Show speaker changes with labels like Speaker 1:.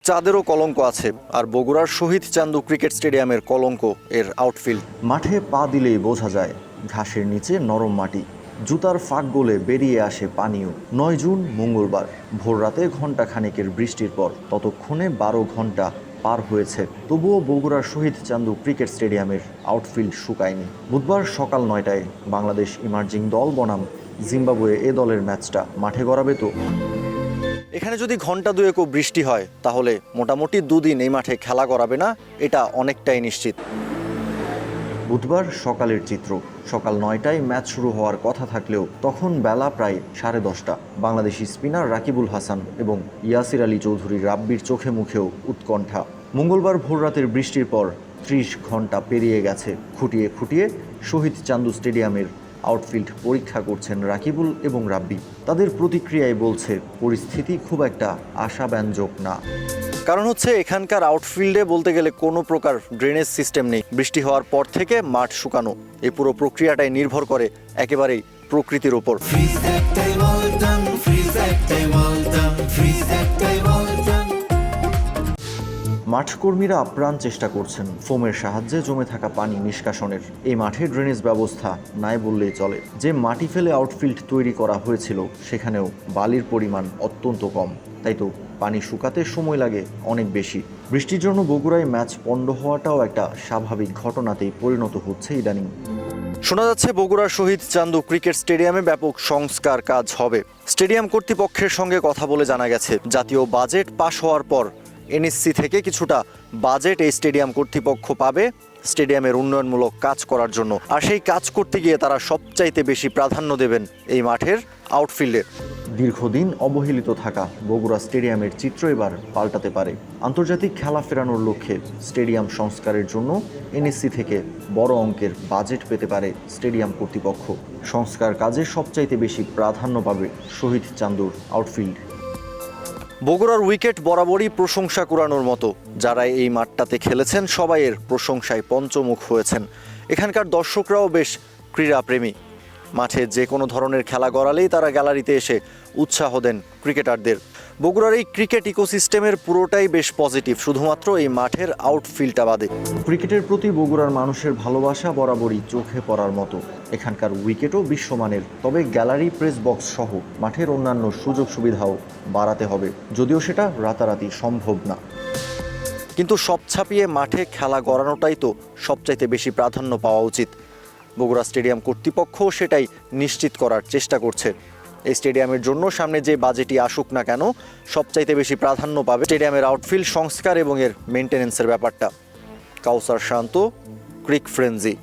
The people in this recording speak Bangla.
Speaker 1: চাঁদেরও কলঙ্ক আছে, আর বগুড়ার শহীদ চান্দু ক্রিকেট স্টেডিয়ামের কলঙ্ক এর আউটফিল্ড।
Speaker 2: মাঠে পা দিলেই বোঝা যায় ঘাসের নিচে নরম মাটি, জুতার ফাঁক গলে বেরিয়ে আসে পানীয়। 9 জুন মঙ্গলবার ভোররাতে ঘণ্টা খানেকের বৃষ্টির পর ততক্ষণে 12 ঘণ্টা পার হয়েছে, তবুও বগুড়ার শহীদ চান্দু ক্রিকেট স্টেডিয়ামের আউটফিল্ড শুকায়নি। বুধবার সকাল 9টায় বাংলাদেশ ইমার্জিং দল বনাম জিম্বাবুয়ে এ দলের ম্যাচটা মাঠে গড়াবে তো।
Speaker 1: এখানে যদি ঘন্টা দুয়েকও বৃষ্টি হয় তাহলে মোটামুটি দুদিন এই মাঠে খেলা করাবে না, এটা অনেকটাই নিশ্চিত।
Speaker 2: বুধবার সকালের চিত্র। সকাল 9টায় ম্যাচ শুরু হওয়ার কথা থাকলেও তখন বেলা প্রায় 10:30। বাংলাদেশি স্পিনার রাকিবুল হাসান এবং ইয়াসির আলী চৌধুরী রাব্বির চোখে মুখেও উৎকণ্ঠা। মঙ্গলবার ভোররাতের বৃষ্টির পর 30 ঘন্টা পেরিয়ে গেছে। খুঁটিয়ে খুঁটিয়ে শহীদ চান্দু স্টেডিয়ামের আউটফিল্ড পরীক্ষা করছেন রাকিবুল এবং রাব্বি। তাদের প্রতিক্রিয়ায় বলছে পরিস্থিতি খুব একটা আশাব্যঞ্জক না।
Speaker 1: কারণ হচ্ছে এখানকার আউটফিল্ডে বলতে গেলে কোনো প্রকার ড্রেনেজ সিস্টেম নেই। বৃষ্টি হওয়ার পর থেকে মাঠ শুকানো, এই পুরো প্রক্রিয়াটাই নির্ভর করে একেবারেই প্রকৃতির ওপর।
Speaker 2: মাঠকর্মীরা আপ্রাণ চেষ্টা করছেন ফোমের সাহায্যে জমে থাকা পানি নিষ্কাশনের। এই মাঠে ড্রেনেজ ব্যবস্থা নাই বললেই চলে। যে মাটি ফেলে আউটফিল্ড তৈরি করা হয়েছিল সেখানেও বালির পরিমাণ অত্যন্ত কম, তাই তো পানি শুকাতে সময় লাগে অনেক বেশি। বৃষ্টির জন্য বগুড়ায় ম্যাচ পণ্ড হওয়াটাও একটা স্বাভাবিক ঘটনাতেই পরিণত হচ্ছে ইদানিং।
Speaker 1: শোনা যাচ্ছে বগুড়ার শহীদ চান্দু ক্রিকেট স্টেডিয়ামে ব্যাপক সংস্কার কাজ হবে। স্টেডিয়াম কর্তৃপক্ষের সঙ্গে কথা বলে জানা গেছে, জাতীয় বাজেট পাশ হওয়ার পর এনএসসি থেকে কিছুটা বাজেট এই স্টেডিয়াম কর্তৃপক্ষ পাবে স্টেডিয়ামের উন্নয়নমূলক কাজ করার জন্য। আর সেই কাজ করতে গিয়ে তারা সবচাইতে বেশি প্রাধান্য দেবেন এই মাঠের আউটফিল্ডের।
Speaker 2: দীর্ঘদিন অবহেলিত থাকা বগুড়া স্টেডিয়ামের চিত্র এবার পাল্টাতে পারে। আন্তর্জাতিক খেলা ফেরানোর লক্ষ্যে স্টেডিয়াম সংস্কারের জন্য এনএসসি থেকে বড় অঙ্কের বাজেট পেতে পারে স্টেডিয়াম কর্তৃপক্ষ। সংস্কার কাজে সবচাইতে বেশি প্রাধান্য পাবে শহীদ চান্দুর আউটফিল্ড।
Speaker 1: বগুড়ার উইকেট বরাবরই প্রশংসা কুড়ানোর মতো। যারা এই মাঠটাতে খেলেছেন সবাই এর প্রশংসায় পঞ্চমুখ হয়েছেন। এখানকার দর্শকরাও বেশ ক্রীড়াপ্রেমী। মাঠে যে কোনো ধরনের খেলা গড়ালেই তারা গ্যালারিতে এসে উৎসাহ দেন ক্রিকেটারদের। বগুড়ার এই ক্রিকেট ইকোসিস্টেমের পুরোটাই বেশ পজিটিভ, শুধুমাত্র এই মাঠের আউটফিল্ডটা বাদে।
Speaker 2: ক্রিকেটের প্রতি বগুড়ার মানুষের ভালোবাসা বরাবরই চোখে পড়ার মতো। এখানকার উইকেটও বিশ্বমানের, তবে গ্যালারি, প্রেস বক্স সহ মাঠের অন্যান্য সুযোগ সুবিধাও বাড়াতে হবে, যদিও সেটা রাতারাতি সম্ভব না।
Speaker 1: কিন্তু সব ছাপিয়ে মাঠে খেলা গড়ানোটাই তো সবচাইতে বেশি প্রাধান্য পাওয়া উচিত। বগুড়া স্টেডিয়াম কর্তৃপক্ষ সেটাই নিশ্চিত করার চেষ্টা করছে। এই স্টেডিয়ামের জন্য সামনে যে বাজেটই আসুক না কেন, সবচাইতে বেশি প্রাধান্য পাবে স্টেডিয়ামের আউটফিল্ড সংস্কার এবং এর মেনটেন্যান্সের ব্যাপারটা। কাউসার শান্ত, ক্রিক ফ্রেঞ্জি।